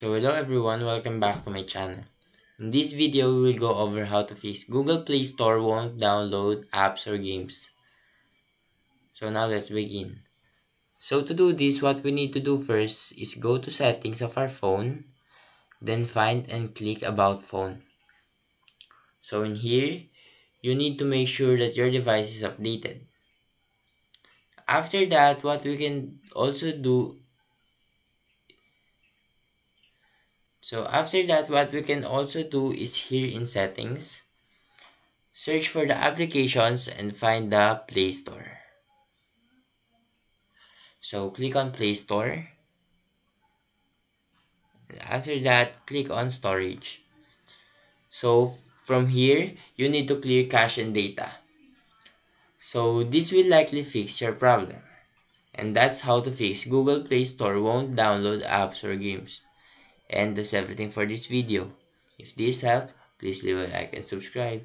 So hello everyone, welcome back to my channel. In this video, we will go over how to fix Google Play Store won't download apps or games. So now let's begin. So to do this, what we need to do first is go to settings of our phone, then find and click about phone. So in here, you need to make sure that your device is updated. After that, what we can also do is here in settings, search for the applications and find the Play Store. So click on Play Store. After that, click on Storage. So from here, you need to clear cache and data. So this will likely fix your problem. And that's how to fix Google Play Store won't download apps or games. And that's everything for this video. If this helped, please leave a like and subscribe.